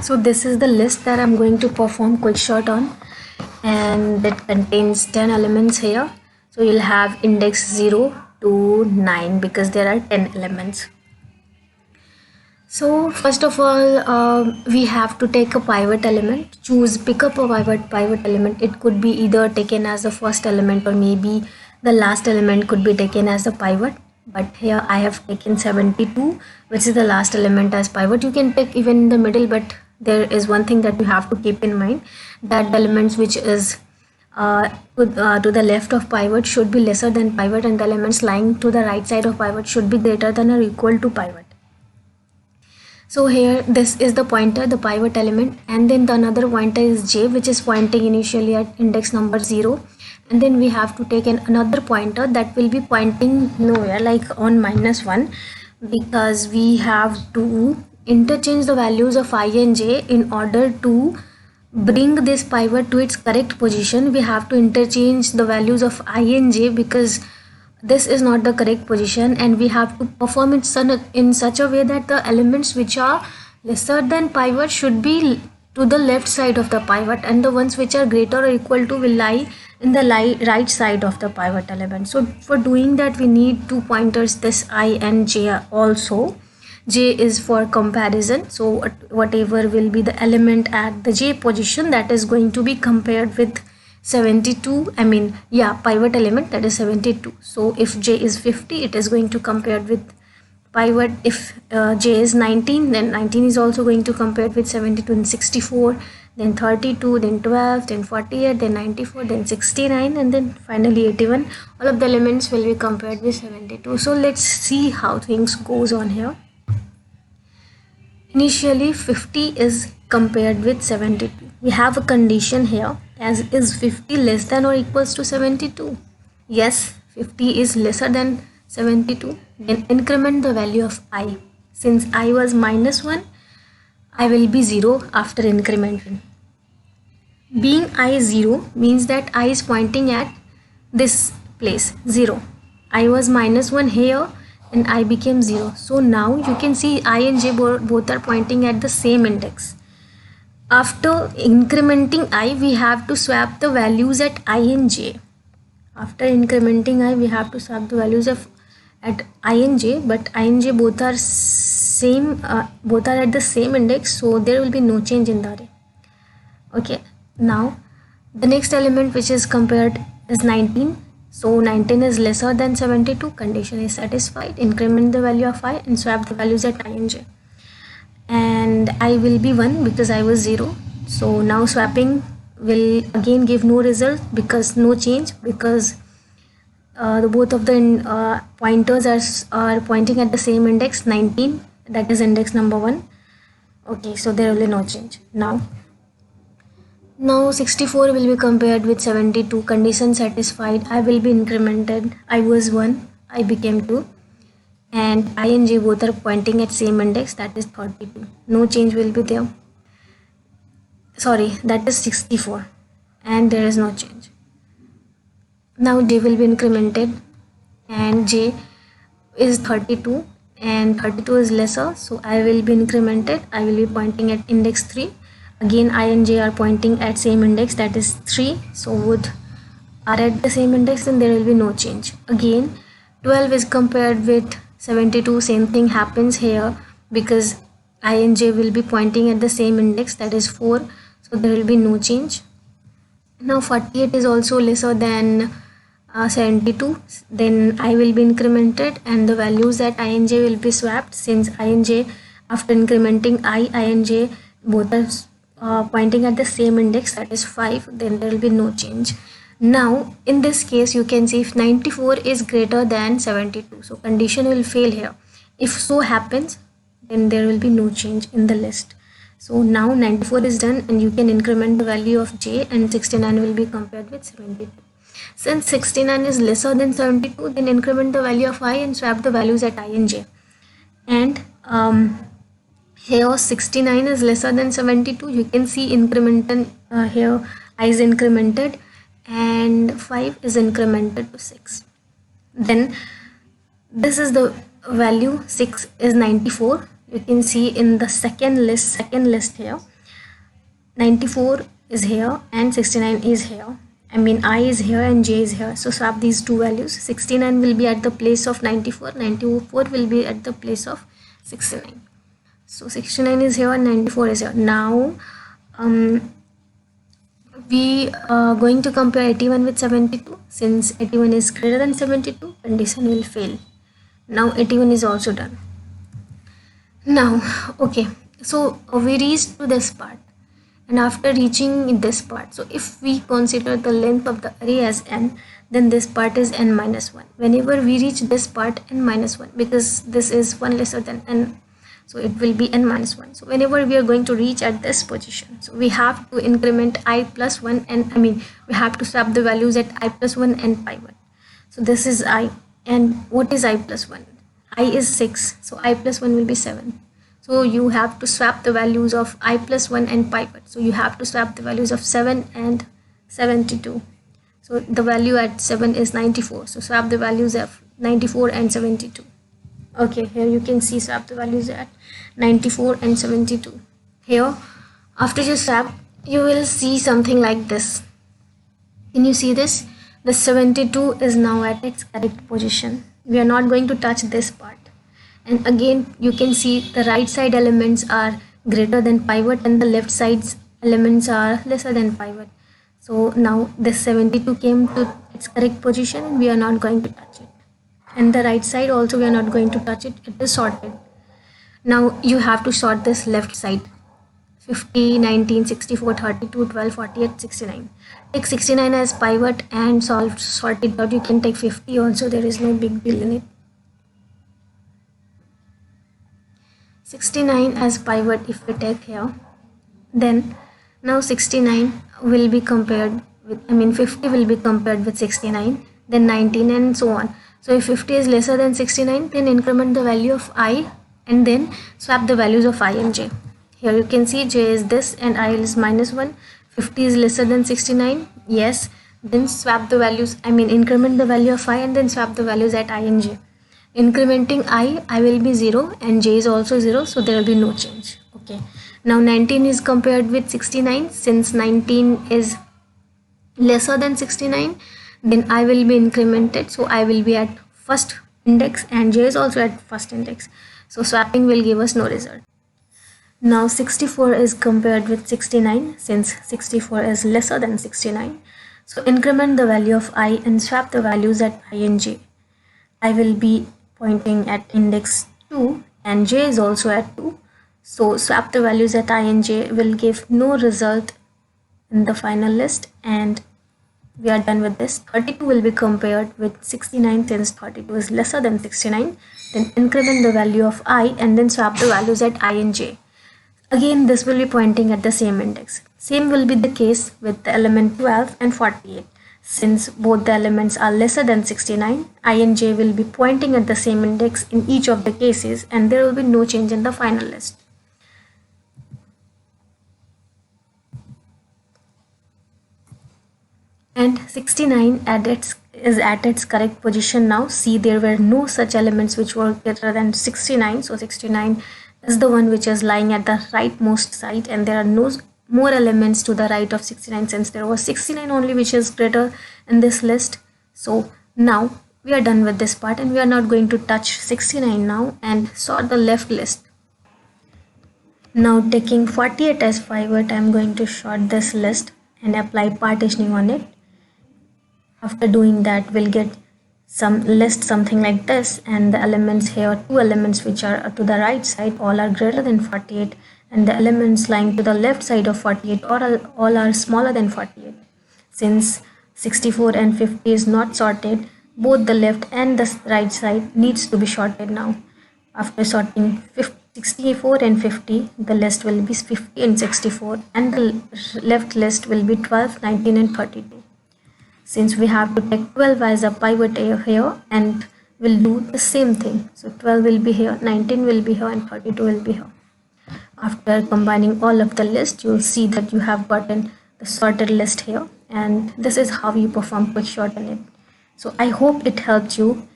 So this is the list that I'm going to perform quick shot on, and it contains 10 elements here. So you'll have index 0 to 9 because there are 10 elements. So first of all, we have to take a pivot element. Pick up a pivot element. It could be either taken as the first element or maybe the last element could be taken as the pivot. But here I have taken 72, which is the last element as pivot. You can pick even in the middle, but there is one thing that you have to keep in mind, that the elements which is to the left of pivot should be lesser than pivot, and the elements lying to the right side of pivot should be greater than or equal to pivot. So here this is the pointer, the pivot element, and then the another pointer is j, which is pointing initially at index number 0, and then we have to take another pointer that will be pointing nowhere, like on -1, because we have to interchange the values of I and j. In order to bring this pivot to its correct position, we have to interchange the values of I and j, because this is not the correct position, and we have to perform it in such a way that the elements which are lesser than pivot should be to the left side of the pivot, and the ones which are greater or equal to will lie in the right side of the pivot element. So for doing that, we need two pointers, this I and j also. J is for comparison, so whatever will be the element at the j position, that is going to be compared with 72, pivot element, that is 72. So if j is 50, it is going to compare with pivot. If j is 19, then 19 is also going to compare with 72, and 64, then 32, then 12, then 48, then 94, then 69, and then finally 81. All of the elements will be compared with 72. So let's see how things goes on here. Initially 50 is compared with 72. We have a condition here, as is 50 less than or equals to 72? Yes, 50 is lesser than 72. Then increment the value of I. Since I was -1, I will be 0 after incrementing. Being I 0 means that I is pointing at this place, 0. I was -1 here and I became 0. So now you can see I and j both are pointing at the same index. After incrementing I, we have to swap the values at I and j. After incrementing I, we have to swap the values at I and j, but I and j both are both are at the same index, so there will be no change in the array. Okay, now the next element which is compared is 19. So 19 is lesser than 72, condition is satisfied. Increment the value of I and swap the values at I and j. And I will be 1 because I was 0. So now swapping will again give no result, because no change, because both of the pointers are pointing at the same index, 19, that is index number 1. Okay, so there will be no change. Now 64 will be compared with 72, condition satisfied. I will be incremented. I was 1, I became 2, and I and j both are pointing at same index, that is 32. No change will be there. Sorry, that is 64, and there is no change. Now j will be incremented, and j is 32, and 32 is lesser, so I will be incremented. I will be pointing at index 3. Again, I and j are pointing at same index, that is 3. So both are at the same index, and there will be no change. Again, 12 is compared with 72. Same thing happens here, because I and j will be pointing at the same index, that is 4. So there will be no change. Now 48 is also lesser than 72. Then I will be incremented, and the values at I and j will be swapped. Since I and j, after incrementing I and j both are pointing at the same index, that is 5, then there will be no change. Now in this case, you can see if 94 is greater than 72, so condition will fail here. If so happens, then there will be no change in the list. So now 94 is done, and you can increment the value of j, and 69 will be compared with 72. Since 69 is lesser than 72, then increment the value of I and swap the values at I and j. And here 69 is lesser than 72. You can see incremental here I is incremented, and 5 is incremented to 6. Then this is the value, 6 is 94. You can see in the second list here, 94 is here and 69 is here. I mean I is here and j is here. So swap these two values. 69 will be at the place of 94. 94 will be at the place of 69. So 69 is here and 94 is here. Now we are going to compare 81 with 72. Since 81 is greater than 72, condition will fail. Now 81 is also done. Now, okay, so we reached to this part, and after reaching this part, so if we consider the length of the array as n, then this part is n minus 1. Whenever we reach this part, n minus 1, because this is 1 lesser than n, so it will be n minus 1. So whenever we are going to reach at this position, so we have to increment I plus 1, and we have to swap the values at I plus 1 and pi 1. So this is I, and what is I plus 1? I is 6, so I plus 1 will be 7. So you have to swap the values of I plus 1 and pi 1. So you have to swap the values of 7 and 72. So the value at 7 is 94. So swap the values of 94 and 72. Okay, here you can see swap the values at 94 and 72. Here, after you swap, you will see something like this. Can you see this? The 72 is now at its correct position. We are not going to touch this part. And again, you can see the right side elements are greater than pivot and the left side's elements are lesser than pivot. So now this 72 came to its correct position and we are not going to touch it. And the right side also we are not going to touch it. It is sorted. Now you have to sort this left side. 50, 19, 64, 32, 12, 48, 69. Take 69 as pivot and sort it out. You can take 50 also. There is no big deal in it. 69 as pivot if we take here. Then now 69 will be compared with, 50 will be compared with 69. Then 19 and so on. So if 50 is lesser than 69, then increment the value of I and then swap the values of I and j. Here you can see j is this and I is minus 1. 50 is lesser than 69. Yes. Then swap the values, increment the value of I and then swap the values at I and j. Incrementing I will be 0 and j is also 0. So there will be no change. Okay. Now 19 is compared with 69. Since 19 is lesser than 69, then I will be incremented. So I will be at first index and j is also at first index. So swapping will give us no result. Now 64 is compared with 69 since 64 is lesser than 69. So increment the value of I and swap the values at I and j. I will be pointing at index 2 and j is also at 2. So swap the values at I and j will give no result in the final list and we are done with this. 32 will be compared with 69 since 32 is lesser than 69. Then increment the value of I and then swap the values at I and j. Again, this will be pointing at the same index. Same will be the case with the element 12 and 48. Since both the elements are lesser than 69, I and j will be pointing at the same index in each of the cases and there will be no change in the final list. And 69 is at its correct position now. See, there were no such elements which were greater than 69. So 69 is the one which is lying at the rightmost side and there are no more elements to the right of 69 since there was 69 only which is greater in this list. So now we are done with this part and we are not going to touch 69 now and sort the left list. Now taking 48 as pivot, I am going to sort this list and apply partitioning on it. After doing that, we'll get some list something like this and the elements here, two elements which are to the right side all are greater than 48 and the elements lying to the left side of 48 all are smaller than 48. Since 64 and 50 is not sorted, both the left and the right side needs to be sorted now. After sorting 64 and 50, the list will be 50 and 64 and the left list will be 12, 19 and 32. Since we have to take 12 as a pivot here and we'll do the same thing. So 12 will be here, 19 will be here and 32 will be here. After combining all of the list, you'll see that you have gotten the sorted list here and this is how you perform quick sort in it. So I hope it helped you.